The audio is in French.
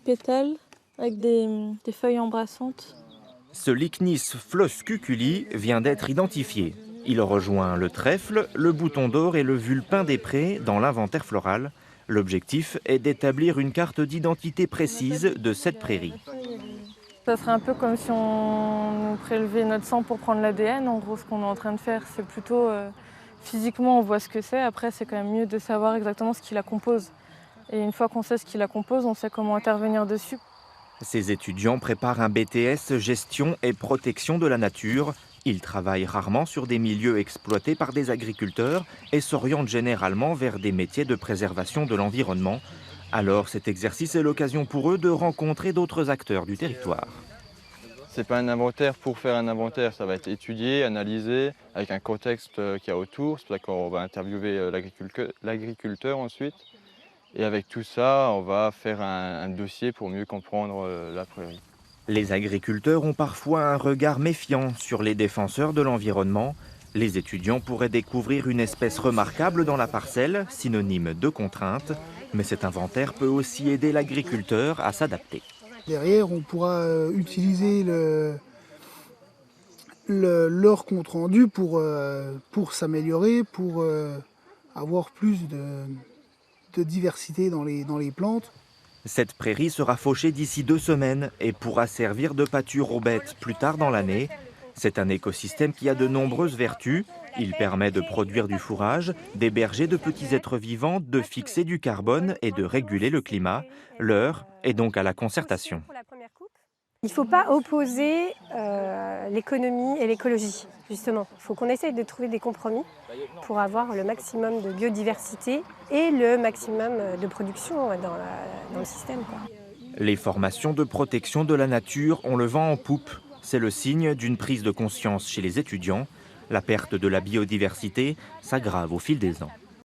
pétales avec des feuilles embrassantes. Ce Lychnis floscuculi vient d'être identifié. Il rejoint le trèfle, le bouton d'or et le vulpin des prés dans l'inventaire floral. L'objectif est d'établir une carte d'identité précise de cette prairie. Ça serait un peu comme si on prélevait notre sang pour prendre l'ADN. En gros, ce qu'on est en train de faire, c'est plutôt physiquement, on voit ce que c'est. Après, c'est quand même mieux de savoir exactement ce qui la compose. Et une fois qu'on sait ce qui la compose, on sait comment intervenir dessus. Ces étudiants préparent un BTS Gestion et protection de la nature. Ils travaillent rarement sur des milieux exploités par des agriculteurs et s'orientent généralement vers des métiers de préservation de l'environnement. Alors cet exercice est l'occasion pour eux de rencontrer d'autres acteurs du territoire. C'est pas un inventaire pour faire un inventaire, ça va être étudié, analysé, avec un contexte qu'il y a autour. C'est pour ça qu'on va interviewer l'agriculteur ensuite. Et avec tout ça, on va faire un dossier pour mieux comprendre la prairie. Les agriculteurs ont parfois un regard méfiant sur les défenseurs de l'environnement. Les étudiants pourraient découvrir une espèce remarquable dans la parcelle, synonyme de contrainte. Mais cet inventaire peut aussi aider l'agriculteur à s'adapter. Derrière, on pourra utiliser leur compte rendu pour s'améliorer, pour avoir plus de diversité dans les plantes. Cette prairie sera fauchée d'ici 2 semaines et pourra servir de pâture aux bêtes plus tard dans l'année. C'est un écosystème qui a de nombreuses vertus. Il permet de produire du fourrage, d'héberger de petits êtres vivants, de fixer du carbone et de réguler le climat. L'heure est donc à la concertation. Il ne faut pas opposer l'économie et l'écologie, justement. Il faut qu'on essaye de trouver des compromis pour avoir le maximum de biodiversité et le maximum de production dans le système, quoi. Les formations de protection de la nature ont le vent en poupe. C'est le signe d'une prise de conscience chez les étudiants. La perte de la biodiversité s'aggrave au fil des ans.